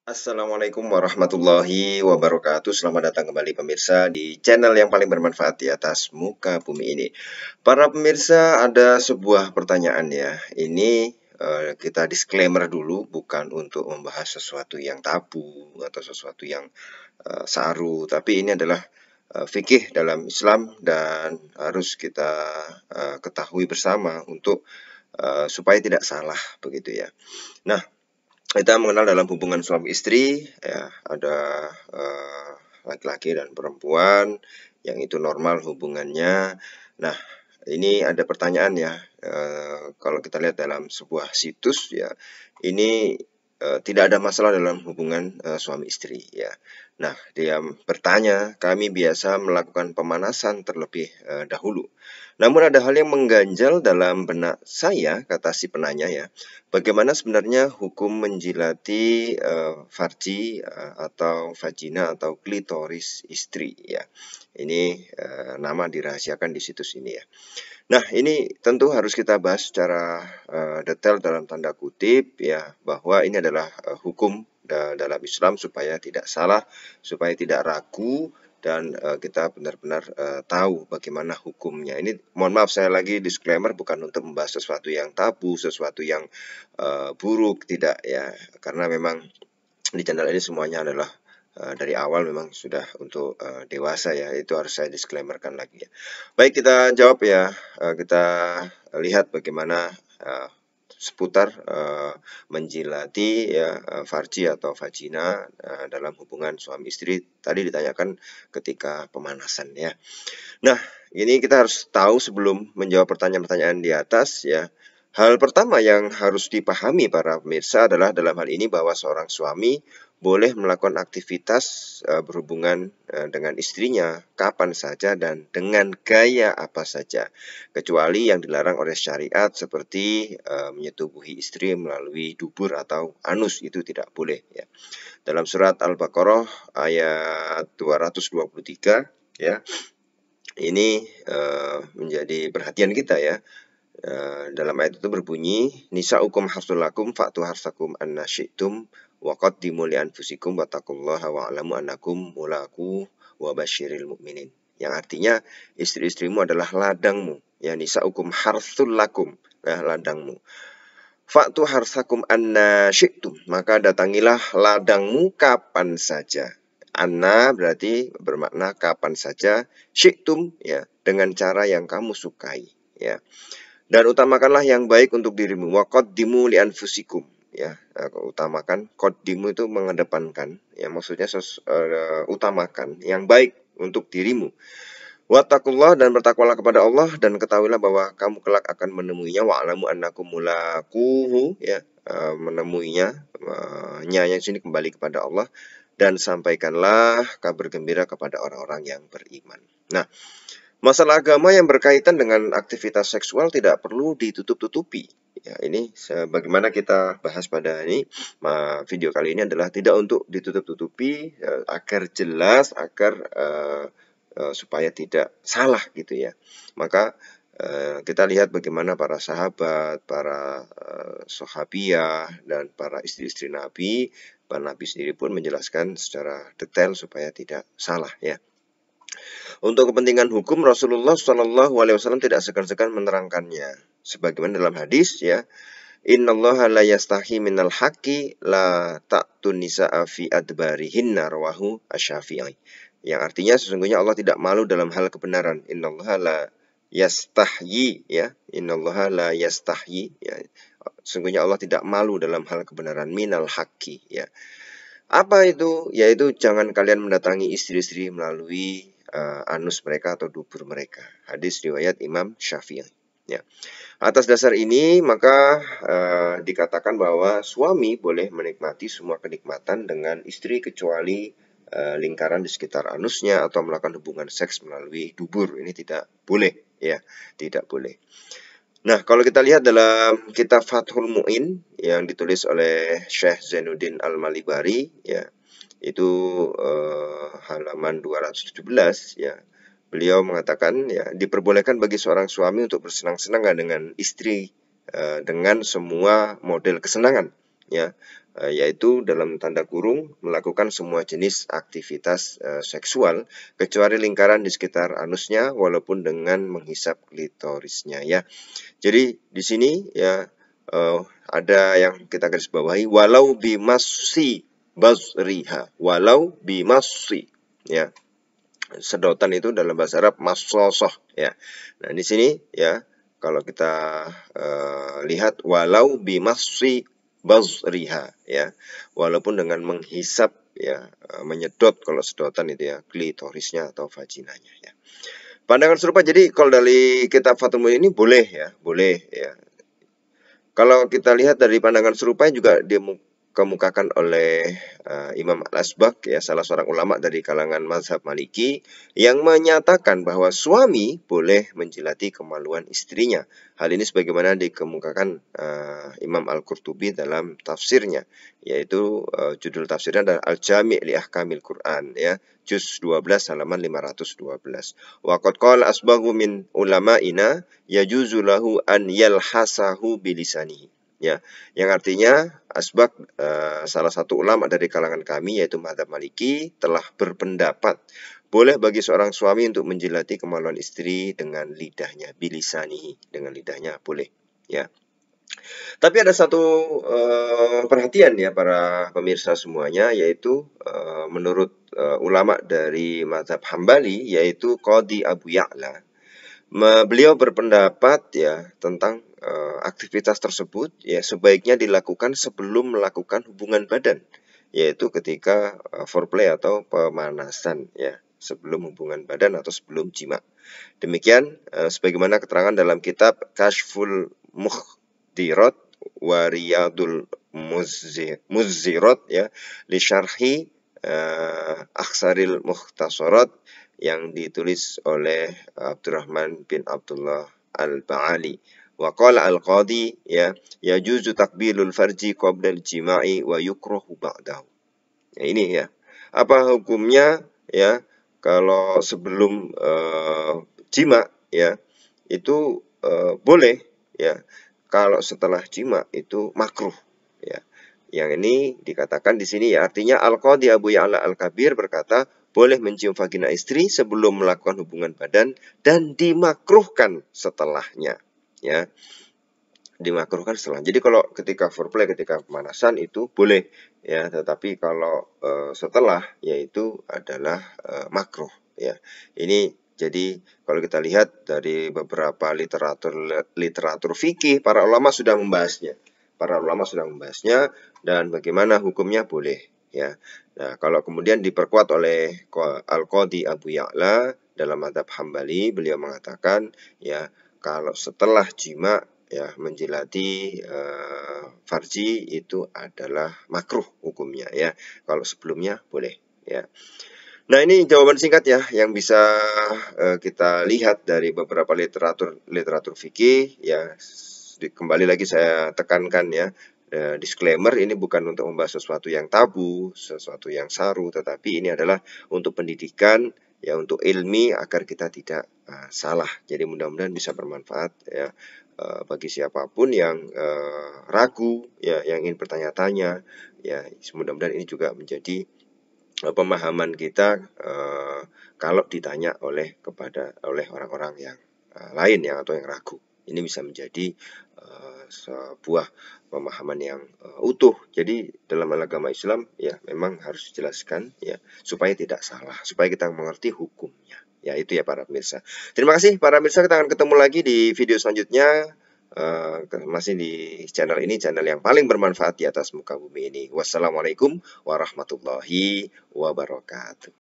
Assalamualaikum warahmatullahi wabarakatuh. Selamat datang kembali pemirsa di channel yang paling bermanfaat di atas muka bumi ini. Para pemirsa, ada sebuah pertanyaan ya. Ini kita disclaimer dulu, bukan untuk membahas sesuatu yang tabu atau sesuatu yang saru, tapi ini adalah fikih dalam Islam dan harus kita ketahui bersama untuk supaya tidak salah begitu ya. Nah, kita mengenal dalam hubungan suami istri ya, ada laki-laki dan perempuan yang itu normal hubungannya. Nah, ini ada pertanyaan ya, kalau kita lihat dalam sebuah situs ya, ini tidak ada masalah dalam hubungan suami istri ya. Nah, dia bertanya, kami biasa melakukan pemanasan terlebih dahulu. Namun ada hal yang mengganjal dalam benak saya, kata si penanya ya. Bagaimana sebenarnya hukum menjilati farji atau vagina atau klitoris istri ya. Ini nama dirahasiakan di situs ini ya. Nah, ini tentu harus kita bahas secara detail dalam tanda kutip ya, bahwa ini adalah hukum dalam Islam supaya tidak salah, supaya tidak ragu, dan kita benar-benar tahu bagaimana hukumnya. Ini mohon maaf, saya lagi disclaimer, bukan untuk membahas sesuatu yang tabu, sesuatu yang buruk, tidak ya, karena memang di channel ini semuanya adalah dari awal memang sudah untuk dewasa ya, itu harus saya disclaimerkan lagi ya. Baik, kita jawab ya, kita lihat bagaimana seputar menjilati ya farji atau vagina dalam hubungan suami istri. Tadi ditanyakan ketika pemanasan ya. Nah, ini kita harus tahu sebelum menjawab pertanyaan-pertanyaan di atas ya. Hal pertama yang harus dipahami para pemirsa adalah dalam hal ini bahwa seorang suami boleh melakukan aktivitas berhubungan dengan istrinya kapan saja dan dengan gaya apa saja, kecuali yang dilarang oleh syariat seperti menyetubuhi istri melalui dubur atau anus, itu tidak boleh ya. Dalam surat Al-Baqarah ayat 223 ya, ini menjadi perhatian kita ya. Dalam ayat itu berbunyi, nisa'ukum harsul lakum fa'tu harsakum anna syi'tum wa qaddimu li anfusikum wattaqullaha wa'lamu annakum mulaqu wa basyiril mu'minin. Yang artinya istri-istrimu adalah ladangmu, ya, nisa'ukum harsul lakum, ya, ladangmu. Fa'tu harsakum anna syi'tum, maka datangilah ladangmu kapan saja. Anna berarti bermakna kapan saja, syi'tum ya, dengan cara yang kamu sukai ya. Dan utamakanlah yang baik untuk dirimu. Wa qaddimu li anfusikum ya. Utamakan, qaddimu itu mengedepankan ya, maksudnya utamakan yang baik untuk dirimu. Wattaqullah, dan bertakwalah kepada Allah, dan ketahuilah bahwa kamu kelak akan menemuinya. Wa'lamu annakum mulaquhu ya, menemuinya, nya yang sini kembali kepada Allah, dan sampaikanlah kabar gembira kepada orang-orang yang beriman. Nah, masalah agama yang berkaitan dengan aktivitas seksual tidak perlu ditutup-tutupi. Ya, ini bagaimana kita bahas pada ini video kali ini adalah tidak untuk ditutup-tutupi, agar jelas, agar supaya tidak salah gitu ya. Maka kita lihat bagaimana para sahabat, para sahabiah, dan para istri-istri Nabi, para Nabi sendiri pun menjelaskan secara detail supaya tidak salah ya. Untuk kepentingan hukum, Rasulullah SAW tidak segan-segan menerangkannya. Sebagaimana dalam hadis ya, innallaha la yastahi minal haqqi la ta'tun nisa'a fi adbarihinna, rawahu asy-Syafi'i. Yang artinya sesungguhnya Allah tidak malu dalam hal kebenaran. Innallaha la yastahyi ya, innallaha la yastahyi ya. Sesungguhnya Allah tidak malu dalam hal kebenaran, minal haqqi ya. Apa itu? Yaitu jangan kalian mendatangi istri-istri melalui anus mereka atau dubur mereka. Hadis riwayat Imam Syafi'i. Ya. Atas dasar ini maka dikatakan bahwa suami boleh menikmati semua kenikmatan dengan istri kecuali lingkaran di sekitar anusnya atau melakukan hubungan seks melalui dubur. Ini tidak boleh ya, tidak boleh. Nah, kalau kita lihat dalam kitab Fathul Mu'in yang ditulis oleh Syekh Zainuddin Al-Malibari ya, itu halaman 217 ya. Beliau mengatakan ya, diperbolehkan bagi seorang suami untuk bersenang-senang dengan istri dengan semua model kesenangan, ya, yaitu dalam tanda kurung melakukan semua jenis aktivitas seksual kecuali lingkaran di sekitar anusnya walaupun dengan menghisap klitorisnya ya. Jadi di sini ya ada yang kita garis bawahi, walau bimasi bazriha, walau bimasi ya. Sedotan itu dalam bahasa Arab masosoh ya. Nah di sini ya kalau kita lihat walau bimasi bazriha ya, walaupun dengan menghisap ya, menyedot kalau sedotan itu ya klitorisnya atau vaginanya ya. Pandangan serupa, jadi kalau dari kitab Fathul Muin ini boleh ya, boleh ya. Kalau kita lihat dari pandangan serupa juga dikemukakan oleh Imam Al-Asbagh ya, salah seorang ulama dari kalangan mazhab Maliki yang menyatakan bahwa suami boleh menjilati kemaluan istrinya. Hal ini sebagaimana dikemukakan Imam Al-Qurtubi dalam tafsirnya, yaitu judul tafsirnya adalah Al-Jami' li Ahkamil Quran ya, juz 12 halaman 512. Wa qad qala asbaghu min ulama'ina yajuzu lahu an yalhasahu bilisanihi ya, yang artinya Asbagh salah satu ulama dari kalangan kami yaitu mazhab Maliki telah berpendapat boleh bagi seorang suami untuk menjilati kemaluan istri dengan lidahnya, bilisanihi, dengan lidahnya boleh ya. Tapi ada satu perhatian ya para pemirsa semuanya, yaitu menurut ulama dari mazhab Hambali yaitu Qadhi Abu Ya'la, beliau berpendapat ya tentang aktivitas tersebut ya sebaiknya dilakukan sebelum melakukan hubungan badan, yaitu ketika foreplay atau pemanasan ya, sebelum hubungan badan atau sebelum jima. Demikian sebagaimana keterangan dalam kitab Kashful Mukhdirat wa Riyadul Muzzirat ya, li syarhi Akhsaril Mukhtasarat yang ditulis oleh Abdurrahman bin Abdullah Al-Ba'ali. Wa qala al-qadhi ya, yajuzu takbilul farji qabla al-jima'i wa yukrahu ba'dahu. Ya, ini ya. Apa hukumnya ya kalau sebelum jima ya itu boleh ya. Kalau setelah jima itu makruh ya. Yang ini dikatakan di sini ya, artinya Al-Qadhi Abu Ya'la Al-Kabir berkata boleh mencium vagina istri sebelum melakukan hubungan badan dan dimakruhkan setelahnya ya, dimakruhkan setelah. Jadi kalau ketika foreplay, ketika pemanasan itu boleh ya, tetapi kalau setelah yaitu adalah makruh ya. Ini jadi kalau kita lihat dari beberapa literatur fikih, para ulama sudah membahasnya. Para ulama sudah membahasnya dan bagaimana hukumnya boleh ya. Nah, kalau kemudian diperkuat oleh Al-Qadhi Abu Ya'la dalam mazhab Hambali, beliau mengatakan ya kalau setelah jima ya menjilati farji itu adalah makruh hukumnya ya. Kalau sebelumnya boleh ya. Nah, ini jawaban singkat ya yang bisa kita lihat dari beberapa literatur fikih ya. Kembali lagi saya tekankan ya, disclaimer, ini bukan untuk membahas sesuatu yang tabu, sesuatu yang saru, tetapi ini adalah untuk pendidikan ya, untuk ilmi agar kita tidak salah. Jadi mudah-mudahan bisa bermanfaat ya bagi siapapun yang ragu ya, yang ingin bertanya-tanya ya. Mudah-mudahan ini juga menjadi pemahaman kita kalau ditanya oleh orang-orang yang lain yang atau yang ragu. Ini bisa menjadi sebuah pemahaman yang utuh. Jadi dalam agama Islam ya memang harus dijelaskan ya supaya tidak salah, supaya kita mengerti hukumnya. Ya itu ya para pemirsa. Terima kasih para pemirsa, kita akan ketemu lagi di video selanjutnya. Masih di channel ini, channel yang paling bermanfaat di atas muka bumi ini. Wassalamualaikum warahmatullahi wabarakatuh.